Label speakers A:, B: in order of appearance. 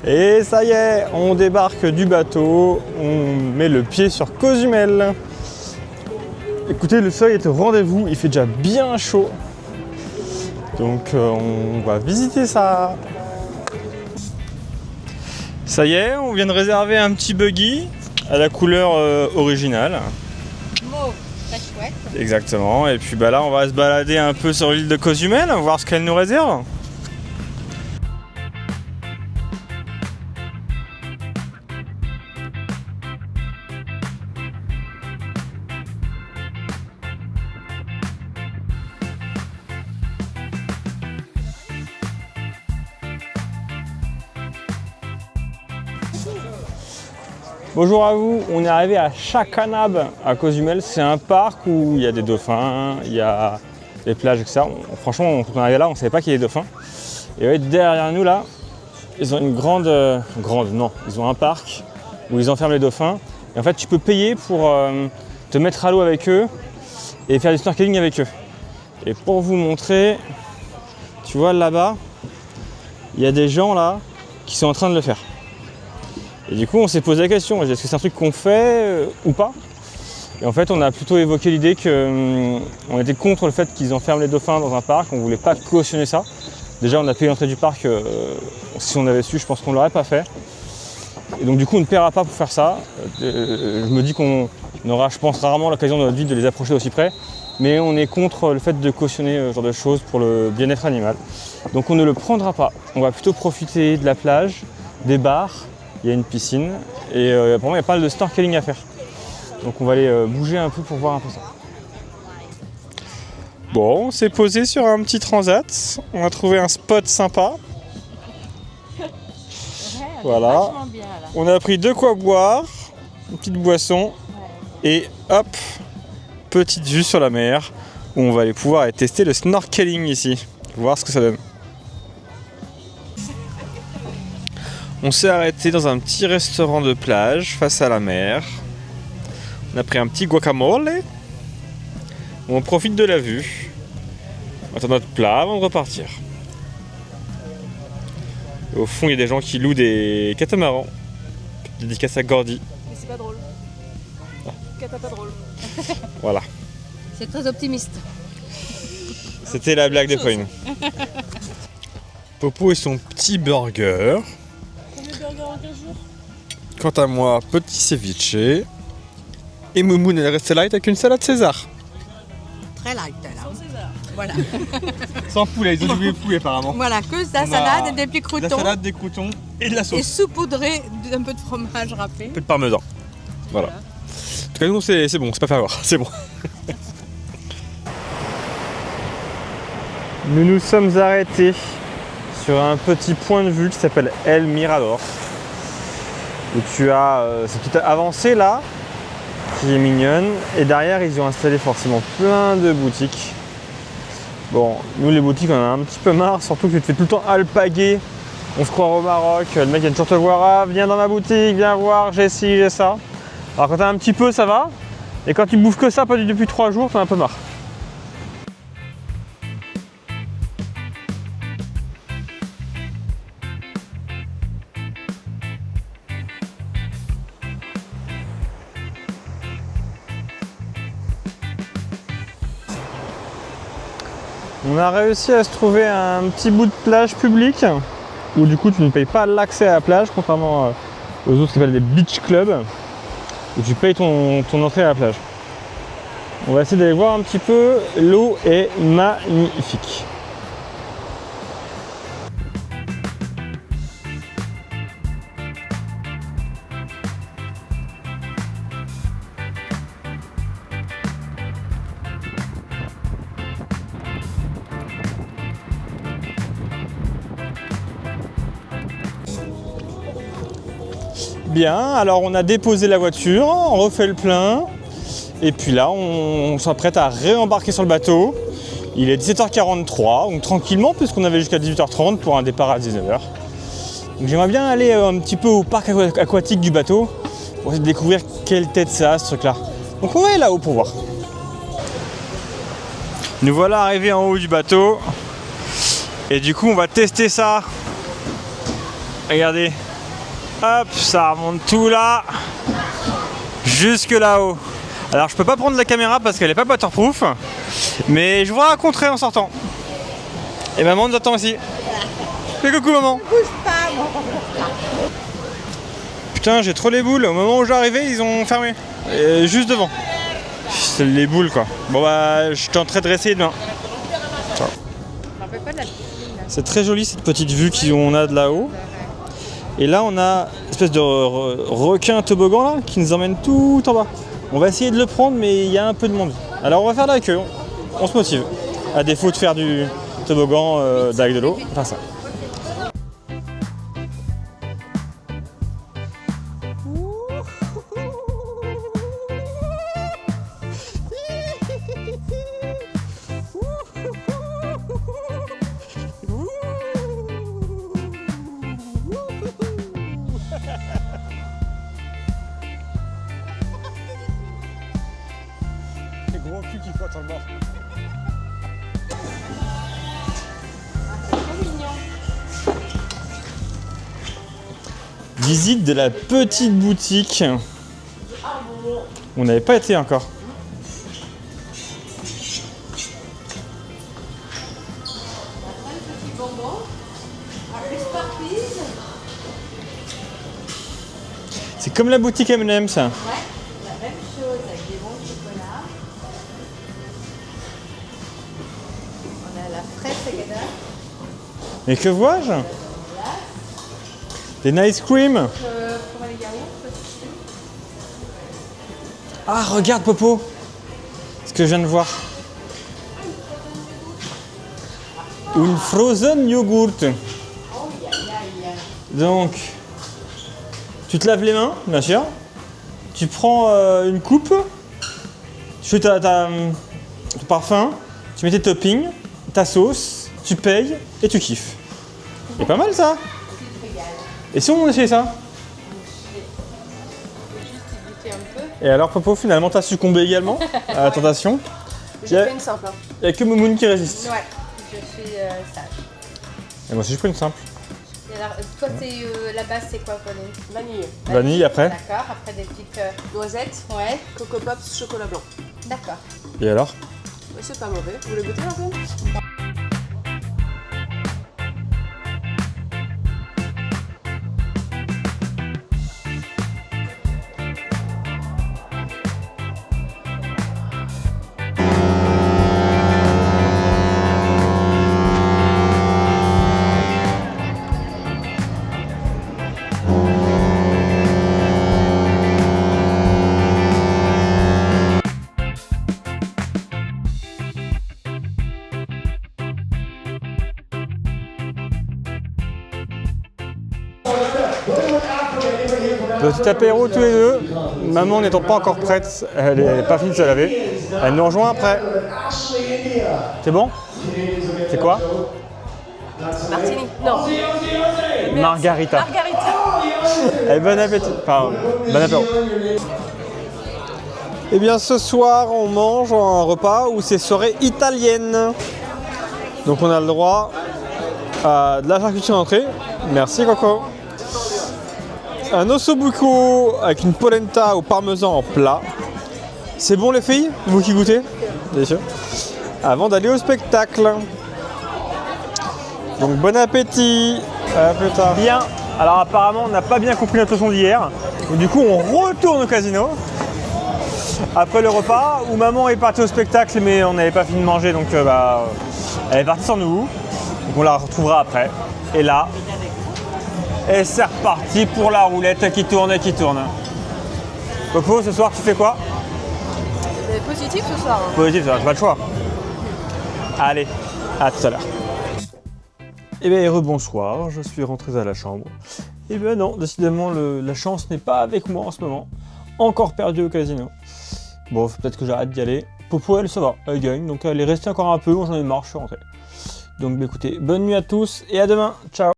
A: Et ça y est, on débarque du bateau, on met le pied sur Cozumel. Écoutez, le soleil est au rendez-vous, il fait déjà bien chaud. Donc on va visiter ça. Ça y est, on vient de réserver un petit buggy à la couleur originale.
B: Mauve, très chouette.
A: Exactement, et puis là on va se balader un peu sur l'île de Cozumel, voir ce qu'elle nous réserve. Bonjour à vous, on est arrivé à Chacanab à Cozumel. C'est un parc où il y a des dauphins, il y a des plages, etc. Franchement, quand on est arrivé là, on ne savait pas qu'il y avait des dauphins. Et ouais, derrière nous là, ils ont une ils ont un parc où ils enferment les dauphins. Et en fait, tu peux payer pour te mettre à l'eau avec eux et faire du snorkeling avec eux. Et pour vous montrer, tu vois là-bas, il y a des gens là qui sont en train de le faire. Et du coup, on s'est posé la question, est-ce que c'est un truc qu'on fait ou pas? Et en fait, on a plutôt évoqué l'idée qu'on était contre le fait qu'ils enferment les dauphins dans un parc, on ne voulait pas cautionner ça. Déjà, on a payé l'entrée du parc, si on avait su, je pense qu'on ne l'aurait pas fait. Et donc du coup, on ne paiera pas pour faire ça. Je me dis qu'on aura, je pense, rarement l'occasion de notre vie de les approcher d'aussi près. Mais on est contre le fait de cautionner ce genre de choses pour le bien-être animal. Donc on ne le prendra pas. On va plutôt profiter de la plage, des bars. Il y a une piscine et pour moi il y a pas mal de snorkeling à faire. Donc on va aller bouger un peu pour voir un peu ça. Bon, on s'est posé sur un petit transat. On a trouvé un spot sympa.
B: Ouais,
A: Voilà.
B: bien, là.
A: On a pris de quoi boire, une petite boisson et hop, petite vue sur la mer où on va aller pouvoir tester le snorkeling ici. Voir ce que ça donne. On s'est arrêté dans un petit restaurant de plage face à la mer. On a pris un petit guacamole. On profite de la vue. On attend notre plat avant de repartir. Et au fond, il y a des gens qui louent des catamarans. Dédicace à Gordy.
B: Mais c'est pas drôle. Cata pas drôle.
A: Voilà.
B: C'est très optimiste.
A: C'était la blague de Pauline. Popo et son petit burger.
B: En 15 jours.
A: Quant à moi, petit ceviche. Et Moumoun, elle reste light avec une salade César.
B: Très light là. Sans César. Voilà.
A: Sans poulet, ils ont oublié le poulet apparemment.
B: Voilà, que de la
A: On a
B: salade et des petits croutons.
A: La salade, des croutons et de la sauce.
B: Et saupoudré d'un peu de fromage râpé.
A: Un peu de parmesan. Voilà. En tout cas, nous, c'est bon, c'est pas faire voir, c'est bon. Nous nous sommes arrêtés sur un petit point de vue qui s'appelle El Mirador. Où tu as cette petite avancée là, qui est mignonne. Et derrière, ils ont installé forcément plein de boutiques. Bon, nous les boutiques, on en a un petit peu marre, surtout que tu te fais tout le temps alpaguer. On se croit au Maroc, le mec vient toujours te voir, ah, viens dans ma boutique, viens voir, j'ai ci, j'ai ça. Alors quand t'as un petit peu, ça va. Et quand tu bouffes que ça depuis 3 jours, t'en as un peu marre. On a réussi à se trouver un petit bout de plage publique où du coup tu ne payes pas l'accès à la plage, contrairement aux autres qui s'appellent des beach clubs où tu payes ton entrée à la plage. On va essayer d'aller voir un petit peu, l'eau est magnifique. Bien, alors on a déposé la voiture, on refait le plein, et puis là on s'apprête à réembarquer sur le bateau. Il est 17h43, donc tranquillement, puisqu'on avait jusqu'à 18h30 pour un départ à 19h. Donc j'aimerais bien aller un petit peu au parc aquatique du bateau, pour essayer de découvrir quelle tête ça a ce truc-là. Donc on va aller là-haut pour voir. Nous voilà arrivés en haut du bateau, et du coup on va tester ça. Regardez. Hop, ça remonte tout là, jusque là-haut. Alors je peux pas prendre la caméra parce qu'elle est pas waterproof, mais je vous raconterai en sortant. Et maman nous attend aussi. Fais coucou maman.
B: Bouge pas, mon.
A: Putain, j'ai trop les boules. Au moment où j'arrivais, ils ont fermé. Et juste devant. C'est les boules quoi. Bon bah, je tenterai de réessayer demain. Ciao. C'est très joli cette petite vue qu'on a de là-haut. Et là, on a une espèce de requin toboggan là qui nous emmène tout en bas. On va essayer de le prendre, mais il y a un peu de monde. Alors on va faire la queue. On se motive. À défaut de faire du toboggan avec de l'eau, on va faire ça. Gros cul qui flotte sur le bord. Visite de la petite boutique. On n'avait pas été encore. C'est comme la boutique M&M ça. Mais que vois-je? Des nice cream. Ah, regarde Popo, ce que je viens de voir. Une frozen yogurt. Donc, tu te laves les mains, bien sûr. Tu prends une coupe. Tu fais ton parfum. Tu mets tes toppings, ta sauce. Tu payes et tu kiffes. C'est pas mal ça. Et si on essayait ça? Et alors Popo, finalement t'as succombé également à la tentation?
B: J'ai pris une simple.
A: Il n'y a que Momoun qui résiste.
B: Ouais, je suis sage.
A: Et moi aussi j'ai pris une simple.
B: Et alors, toi, la base, c'est quoi, Pauline? Vanille.
A: Vanille après.
B: D'accord, après des petites
C: Noisettes,
B: Ouais,
C: Coco Pops, chocolat blanc.
B: d'accord.
A: Et alors?
C: Ouais, c'est pas mauvais. Vous voulez goûter un peu?
A: Petit apéro tous les deux. Maman n'étant pas encore prête, elle n'est pas finie de se laver. Elle nous rejoint après. C'est bon? C'est quoi?
C: Martini. Non.
A: Margarita.
C: Margarita.
A: Et bon appétit. Enfin, bon apéro. Eh bien ce soir on mange un repas où c'est soirée italienne. Donc on a le droit à de la charcuterie d'entrée. Merci Coco. Un ossobuco avec une polenta au parmesan en plat. C'est bon les filles? Vous qui goûtez? Bien sûr. Avant d'aller au spectacle. Donc bon appétit. À plus tard. Bien. Alors apparemment on n'a pas bien compris notre leçon d'hier. Du coup on retourne au casino. Après le repas, où maman est partie au spectacle mais on n'avait pas fini de manger donc elle est partie sans nous. Donc on la retrouvera après. Et là, et c'est reparti pour la roulette qui tourne et qui tourne. Popo, ce soir tu fais quoi?
C: Positif ce soir. Hein.
A: Positif, j'ai pas le choix. Allez, à tout à l'heure. Eh bien, rebonsoir, je suis rentré à la chambre. Eh bien non, décidément la chance n'est pas avec moi en ce moment. Encore perdu au casino. Bon, peut-être que j'arrête d'y aller. Popo, elle, ça va, elle gagne, donc elle est restée encore un peu, moi j'en ai marre, je suis rentré. Donc écoutez, bonne nuit à tous et à demain, ciao.